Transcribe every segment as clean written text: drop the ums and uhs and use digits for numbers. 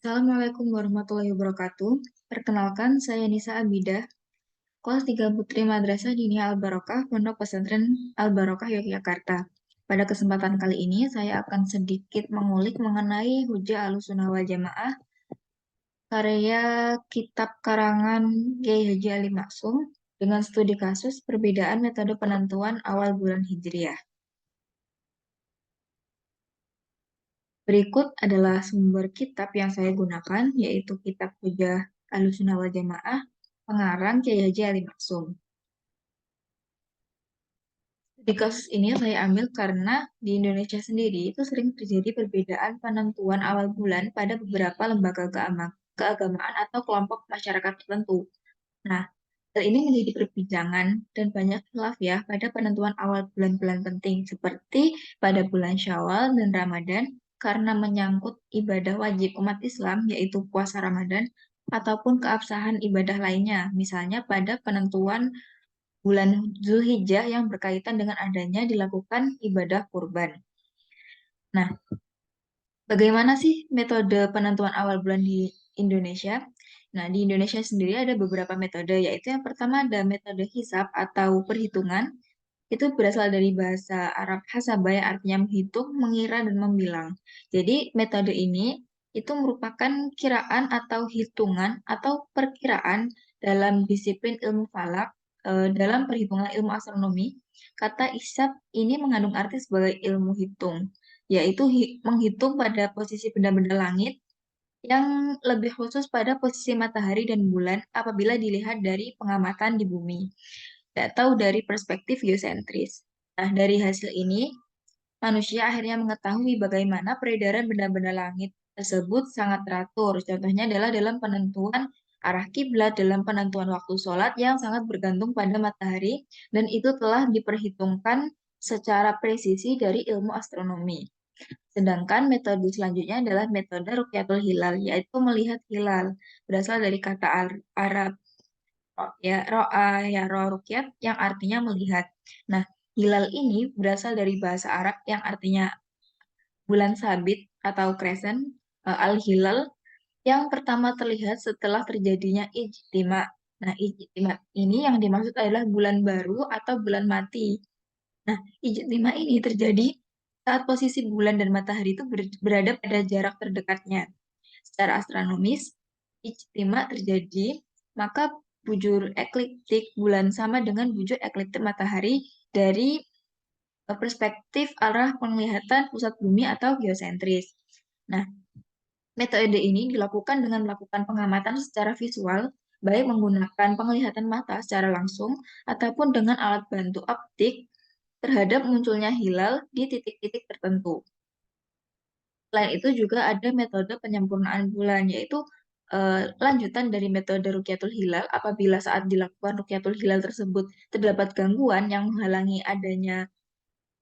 Assalamualaikum warahmatullahi wabarakatuh. Perkenalkan, saya Nisa Abidah, kelas 3 Putri Madrasah Diniyah Al-Barokah, Pondok Pesantren Al-Barokah, Yogyakarta. Pada kesempatan kali ini, saya akan sedikit mengulik mengenai Hujjah Ahlussunnah wal Jamaah, karya kitab karangan Kiai Haji Ali Maksum, dengan studi kasus perbedaan metode penentuan awal bulan Hijriah. Berikut adalah sumber kitab yang saya gunakan, yaitu kitab Hujjah Ahlussunnah wal Jamaah, pengarang Kiai Haji Ali Maksum. Di kasus ini saya ambil karena di Indonesia sendiri itu sering terjadi perbedaan penentuan awal bulan pada beberapa lembaga keagamaan atau kelompok masyarakat tertentu. Nah, hal ini menjadi perbincangan dan banyak khilaf ya pada penentuan awal bulan-bulan penting seperti pada bulan Syawal dan Ramadan karena menyangkut ibadah wajib umat Islam yaitu puasa Ramadan ataupun keabsahan ibadah lainnya, misalnya pada penentuan bulan Zulhijjah yang berkaitan dengan adanya dilakukan ibadah kurban. Nah, bagaimana sih metode penentuan awal bulan di Indonesia? Nah, di Indonesia sendiri ada beberapa metode, yaitu yang pertama ada metode hisab atau perhitungan. Itu berasal dari bahasa Arab hasabah yang artinya menghitung, mengira, dan membilang. Jadi, metode ini itu merupakan kiraan atau hitungan atau perkiraan dalam disiplin ilmu falak, dalam perhitungan ilmu astronomi. Kata hisab ini mengandung arti sebagai ilmu hitung, yaitu menghitung pada posisi benda-benda langit yang lebih khusus pada posisi matahari dan bulan apabila dilihat dari pengamatan di bumi atau dari perspektif geosentris. Nah, dari hasil ini, manusia akhirnya mengetahui bagaimana peredaran benda-benda langit tersebut sangat teratur. Contohnya adalah dalam penentuan arah kiblat, dalam penentuan waktu sholat yang sangat bergantung pada matahari, dan itu telah diperhitungkan secara presisi dari ilmu astronomi. Sedangkan metode selanjutnya adalah metode Rukyatul Hilal, yaitu melihat hilal, berasal dari kata Arab ro'a ya ro'a rukyat yang artinya melihat. Nah, hilal ini berasal dari bahasa Arab yang artinya bulan sabit atau crescent, al-hilal yang pertama terlihat setelah terjadinya ijtima. Nah, ijtima ini yang dimaksud adalah bulan baru atau bulan mati. Nah, ijtima ini terjadi saat posisi bulan dan matahari itu berada pada jarak terdekatnya. Secara astronomis, ijtima terjadi, maka bujur ekliptik bulan sama dengan bujur ekliptik matahari dari perspektif arah penglihatan pusat bumi atau geosentris. Nah, metode ini dilakukan dengan melakukan pengamatan secara visual, baik menggunakan penglihatan mata secara langsung ataupun dengan alat bantu optik terhadap munculnya hilal di titik-titik tertentu. Selain itu juga ada metode penyempurnaan bulan, yaitu lanjutan dari metode Rukyatul Hilal apabila saat dilakukan Rukyatul Hilal tersebut terdapat gangguan yang menghalangi adanya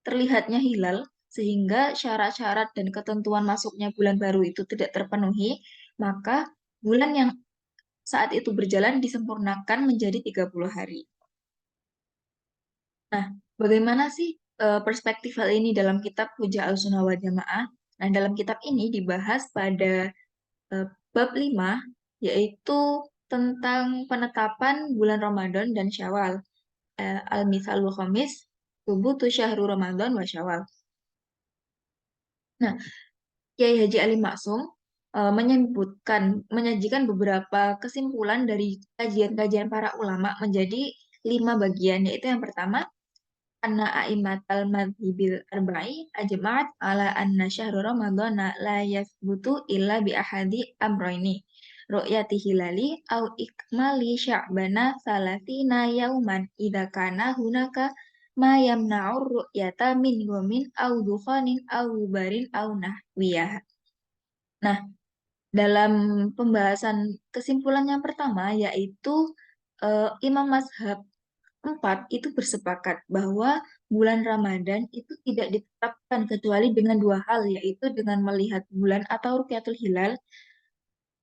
terlihatnya hilal, sehingga syarat-syarat dan ketentuan masuknya bulan baru itu tidak terpenuhi, maka bulan yang saat itu berjalan disempurnakan menjadi 30 hari. Nah, bagaimana sih perspektif hal ini dalam kitab Hujjah Ahlussunnah wal Jamaah? Nah, dalam kitab ini dibahas pada eh, bab 5, yaitu tentang penetapan bulan Ramadan dan Syawal. Al-Mithalul Khamis, Tubutu Syahru Ramadan wa Syawal. Nah, Kiai Haji Ali Maksum menyajikan beberapa kesimpulan dari kajian-kajian para ulama menjadi 5 bagian, yaitu yang pertama, anna a'immatal madhibil arba'i ajma'at ala anna syahru ramadhana la yathbutu illa bi ahadi amroini ru'yati hilali au ikmali sya'bana salatina yauman idha kana hunaka ma yamna'ur ru'yata min gomin au dukhanin au gubarin au nahwiyah. Nah, dalam pembahasan kesimpulan yang pertama yaitu Imam Mazhab 4 itu bersepakat bahwa bulan Ramadan itu tidak ditetapkan kecuali dengan dua hal, yaitu dengan melihat bulan atau Rukyatul Hilal,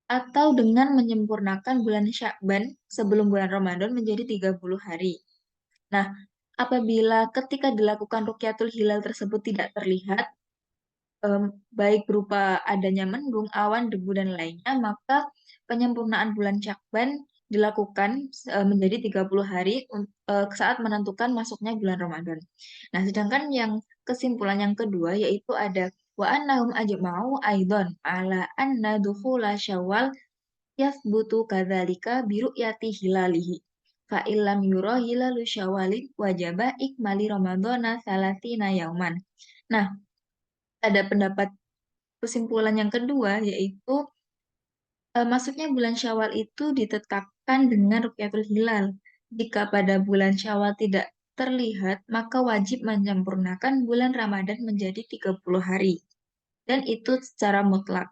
atau dengan menyempurnakan bulan Sya'ban sebelum bulan Ramadan menjadi 30 hari. Nah, apabila ketika dilakukan Rukyatul Hilal tersebut tidak terlihat, em, baik berupa adanya mendung, awan, debu, dan lainnya, maka penyempurnaan bulan Syakban dilakukan menjadi 30 hari saat menentukan masuknya bulan Ramadan. Nah, sedangkan yang kesimpulan yang kedua yaitu ada wa annahum ajma'u aidon ala anna dukhula Syawal yathbutu kadzalika biru'yati hilalihi. Fa illam yura hilalu Syawalin wajaba ikmali Ramadana salatina yauman. Nah, ada pendapat kesimpulan yang kedua yaitu masuknya bulan Syawal itu ditetapkan dengan Rukyatul Hilal. Jika pada bulan Syawal tidak terlihat, maka wajib menyempurnakan bulan Ramadan menjadi 30 hari. Dan itu secara mutlak.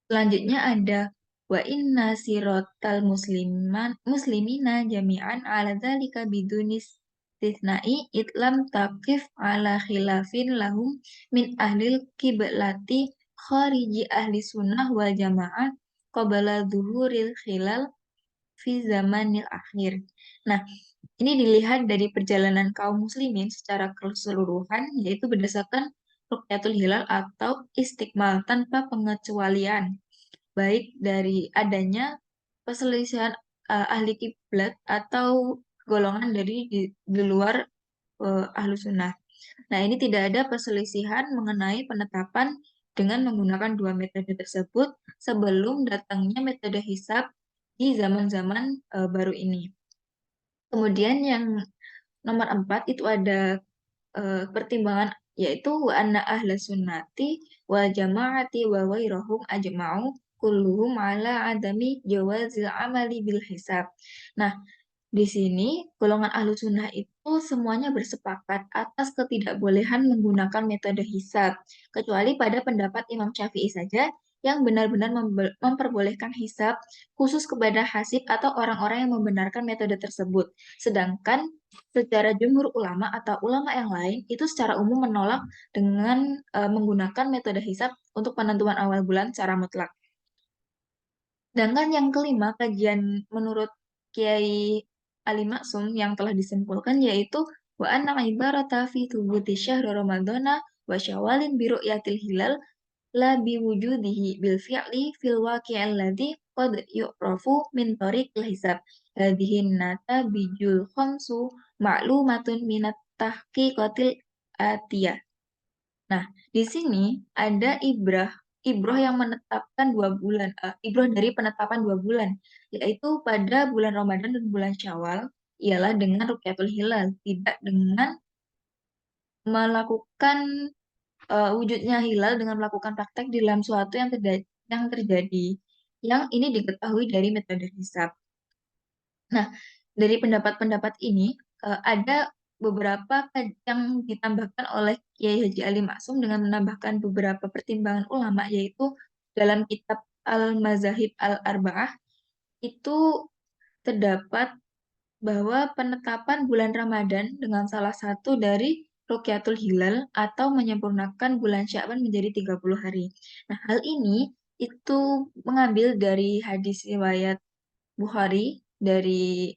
Selanjutnya ada wa inna sirotal muslimina jami'an ala dzalika bidunis istitsna'i itlam taqif ala khilafin lahum min ahlil kiblati khariji ahli sunnah wal jamaah qabala zuhuril khilal fi zamanil akhir. Nah, ini dilihat dari perjalanan kaum muslimin secara keseluruhan, yaitu berdasarkan Rukyatul Hilal atau istiqmal tanpa pengecualian baik dari adanya perselisihan ahli kiblat atau golongan di luar ahlu sunnah. Nah, ini tidak ada perselisihan mengenai penetapan dengan menggunakan dua metode tersebut sebelum datangnya metode hisab di zaman-zaman baru ini. Kemudian yang nomor 4 itu ada pertimbangan yaitu wa anna ahla sunnati wal jamaati wa wairahum ajma'u kulluhum ala adami jawazil amali bil hisab. Nah, di sini golongan ahlu sunnah itu semuanya bersepakat atas ketidakbolehan menggunakan metode hisab, kecuali pada pendapat Imam Syafi'i saja yang benar-benar memperbolehkan hisab khusus kepada hasib atau orang-orang yang membenarkan metode tersebut. Sedangkan secara jumhur ulama atau ulama yang lain itu secara umum menolak dengan menggunakan metode hisab untuk penentuan awal bulan secara mutlak. Sedangkan yang kelima, kajian menurut Kiai Ali Maksum yang telah disimpulkan yaitu wa anna ibarata fi thubuti syahri ramadhana wa syawalin bi ru'yatil hilal la bi wujudihi bil fi'li fil waqi'i alladhi qad yu'rafu min tariqil hisab. Hadhihi nata bijul khamsu ma'lumatun minat tahqiqatil atiyah. Nah, di sini ada ibroh yang menetapkan 2 bulan, ibroh dari penetapan 2 bulan, yaitu pada bulan Ramadan dan bulan Syawal, ialah dengan Rukyatul Hilal, tidak dengan melakukan wujudnya hilal dengan melakukan praktek di dalam suatu yang terjadi, yang ini diketahui dari metode hisab. Nah, dari pendapat-pendapat ini ada beberapa yang ditambahkan oleh Kiai Haji Ali Maksum dengan menambahkan beberapa pertimbangan ulama yaitu dalam kitab Al-Mazahib Al-Arba'ah itu terdapat bahwa penetapan bulan Ramadan dengan salah satu dari Rukyatul Hilal atau menyempurnakan bulan Sya'ban menjadi 30 hari. Nah, hal ini itu mengambil dari hadis riwayat Bukhari dari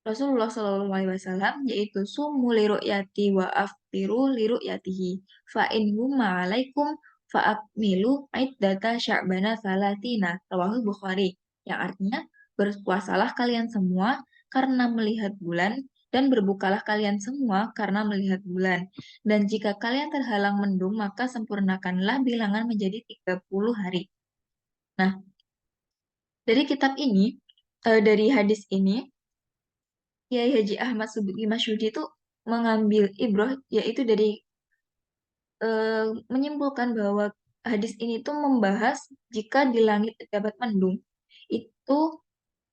Rasulullah Shallallahu Alaihi Wasallam yaitu sumu liru'yati wa aftiru liru'yatihi fa in humma alaikum fa akmilu iddata sya'bana salatina rawahul Bukhari yang artinya berpuasalah kalian semua karena melihat bulan dan berbukalah kalian semua karena melihat bulan dan jika kalian terhalang mendung maka sempurnakanlah bilangan menjadi 30 hari. Nah, dari kitab ini dari hadis ini Kiai Haji Ahmad Subudi Masyudi itu mengambil ibroh yaitu dari eh, menyimpulkan bahwa hadis ini tuh membahas jika di langit terdapat mendung itu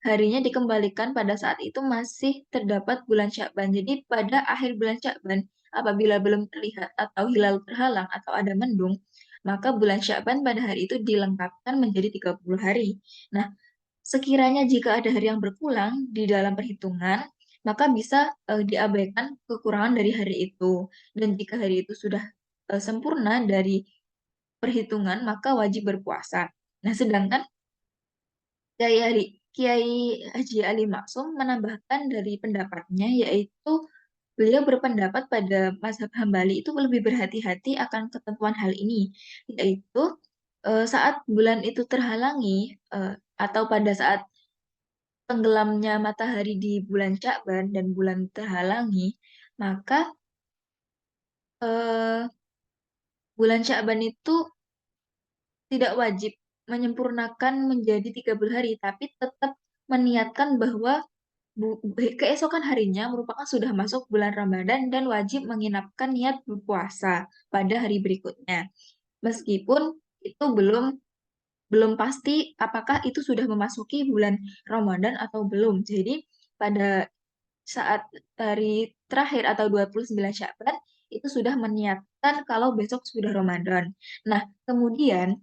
harinya dikembalikan pada saat itu masih terdapat bulan Syakban. Jadi pada akhir bulan Syakban apabila belum terlihat atau hilal terhalang atau ada mendung, maka bulan Syakban pada hari itu dilengkapkan menjadi 30 hari. Nah, sekiranya jika ada hari yang berpulang di dalam perhitungan, maka bisa diabaikan kekurangan dari hari itu. Dan jika hari itu sudah sempurna dari perhitungan, maka wajib berpuasa. Nah, sedangkan Kiai Haji Ali Maksum menambahkan dari pendapatnya, yaitu Beliau berpendapat pada mazhab Hambali itu lebih berhati-hati akan ketentuan hal ini, yaitu saat bulan itu terhalangi atau pada saat tenggelamnya matahari di bulan Sya'ban dan bulan terhalangi, maka eh, bulan Sya'ban itu tidak wajib menyempurnakan menjadi 30 hari, tapi tetap meniatkan bahwa keesokan harinya merupakan sudah masuk bulan Ramadan dan wajib menginapkan niat berpuasa pada hari berikutnya. Meskipun itu belum pasti apakah itu sudah memasuki bulan Ramadan atau belum. Jadi pada saat hari terakhir atau 29 Sya'ban itu sudah meniatkan kalau besok sudah Ramadan. Nah, kemudian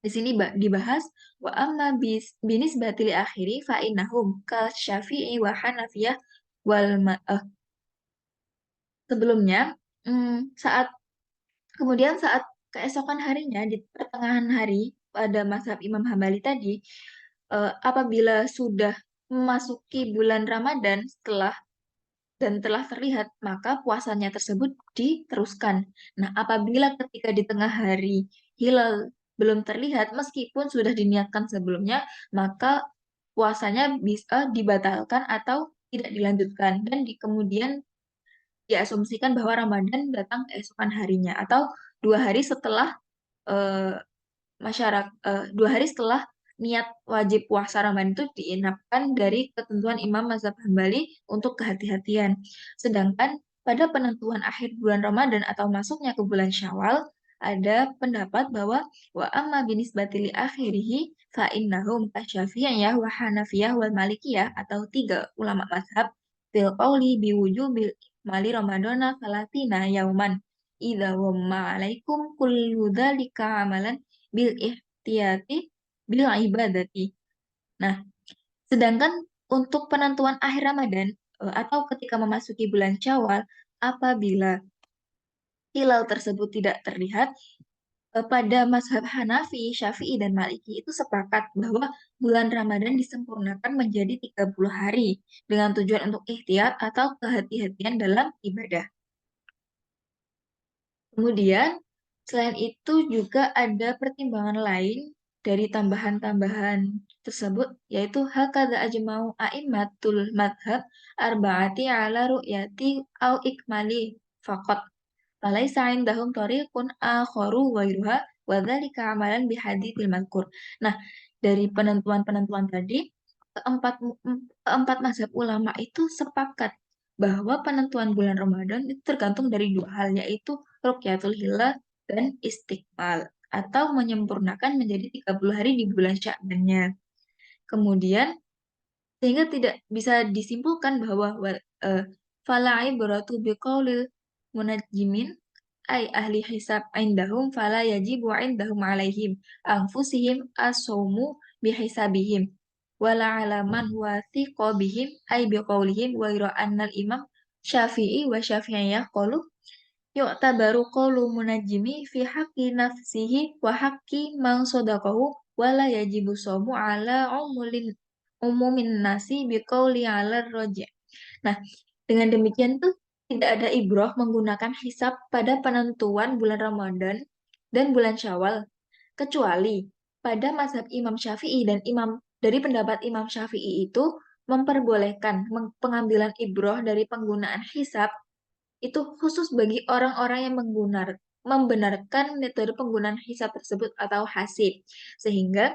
di sini dibahas wa amma binis batili akhiri fa innahum ka Syafi'i wa Hanafiyah wal sebelumnya saat kemudian saat keesokan harinya di pertengahan hari pada mazhab Imam Hambali tadi apabila sudah memasuki bulan Ramadan telah terlihat, maka puasanya tersebut diteruskan. Nah, apabila ketika di tengah hari hilal belum terlihat, meskipun sudah diniatkan sebelumnya, maka puasanya bisa dibatalkan atau tidak dilanjutkan. Dan kemudian diasumsikan bahwa Ramadan datang keesokan harinya atau 2 hari setelah eh, masyarakat 2 hari setelah niat wajib puasa Ramadan itu diinapkan dari ketentuan Imam Mazhab Hambali untuk kehati-hatian. Sedangkan pada penentuan akhir bulan Ramadan atau masuknya ke bulan Syawal ada pendapat bahwa wa amma binisbati li akhirihi fa innahum asy-Syafi'iyah wa Hanafiyah wal Malikiyah atau tiga ulama mazhab fil qauli biwujubil mali Ramadana salatina yauman idza wamma alaikum kullu dzalika amalan bil ihtiyati bil ibadati. Nah, sedangkan untuk penentuan akhir Ramadan atau ketika memasuki bulan Syawal, apabila hilal tersebut tidak terlihat, pada mazhab Hanafi, Syafi'i, dan Maliki itu sepakat bahwa bulan Ramadan disempurnakan menjadi 30 hari dengan tujuan untuk ihtiyat atau kehati-hatian dalam ibadah. Kemudian, selain itu juga ada pertimbangan lain dari tambahan-tambahan tersebut, yaitu hakadha ajma'u a'immatul madhab arba'ati ala ru'yati au ikmali faqat. Falaisa indahum tariqun akharu ghairuha wa dzalika amalan bihaditsil mazkur. Nah, dari penentuan-penentuan tadi, keempat keempat mazhab ulama itu sepakat bahwa penentuan bulan Ramadan itu tergantung dari dua hal, yaitu Rukyatul Hilal dan Istiqmal atau menyempurnakan menjadi 30 hari di bulan Sya'bannya. Kemudian sehingga tidak bisa disimpulkan bahwa fala ibratu biqaulil munajjimin ay ahli hisab indahum fala yajibu indahum alaihim anfusihim as-sawmu bihisabihim wala alaman wathiqa bihim ay biqaulihim wa ira annal imam Syafi'i wa Syafi'iyah qalu yu'tabaru qawlu munajjimi fi haqqi nafsihi wa haqqi man sadaqahu wala yajibu sawmu ala umumin nasi biqauli ala roja. Nah, dengan demikian tuh tidak ada ibroh menggunakan hisab pada penentuan bulan Ramadan dan bulan Syawal, kecuali pada mazhab Imam Syafi'i dan dari pendapat Imam Syafi'i itu memperbolehkan pengambilan ibroh dari penggunaan hisab itu khusus bagi orang-orang yang membenarkan metode penggunaan hisab tersebut atau hasib. Sehingga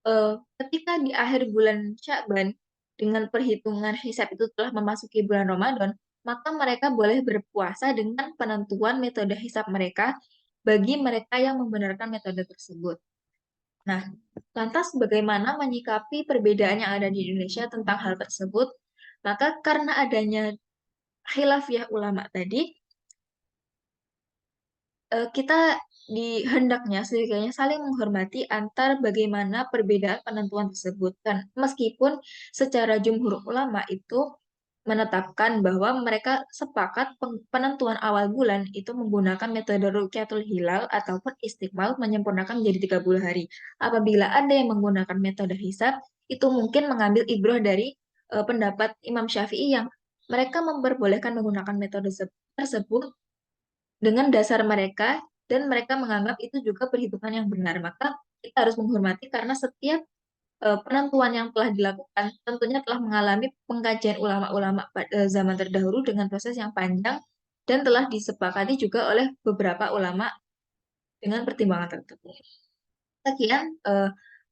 eh, ketika di akhir bulan Sya'ban dengan perhitungan hisab itu telah memasuki bulan Ramadan, maka mereka boleh berpuasa dengan penentuan metode hisab mereka bagi mereka yang membenarkan metode tersebut. Nah, lantas bagaimana menyikapi perbedaan yang ada di Indonesia tentang hal tersebut? Maka karena adanya khilafiyah ulama tadi, kita hendaknya setidaknya saling menghormati antar bagaimana perbedaan penentuan tersebut. Dan meskipun secara jumhur ulama itu menetapkan bahwa mereka sepakat penentuan awal bulan itu menggunakan metode Rukyatul Hilal ataupun Istiqmal menyempurnakan menjadi 30 hari. Apabila ada yang menggunakan metode hisab, itu mungkin mengambil ibroh dari pendapat Imam Syafi'i yang mereka memperbolehkan menggunakan metode tersebut dengan dasar mereka dan mereka menganggap itu juga perhitungan yang benar. Maka kita harus menghormati karena setiap penentuan yang telah dilakukan tentunya telah mengalami pengkajian ulama-ulama pada zaman terdahulu dengan proses yang panjang dan telah disepakati juga oleh beberapa ulama dengan pertimbangan tertentu. Sekian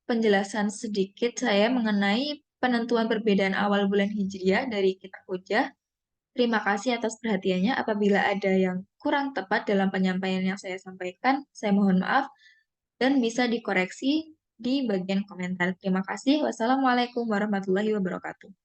penjelasan sedikit saya mengenai penentuan perbedaan awal bulan Hijriah dari Kitab Hujah. Terima kasih atas perhatiannya. Apabila ada yang kurang tepat dalam penyampaian yang saya sampaikan, saya mohon maaf dan bisa dikoreksi di bagian komentar. Terima kasih. Wassalamualaikum warahmatullahi wabarakatuh.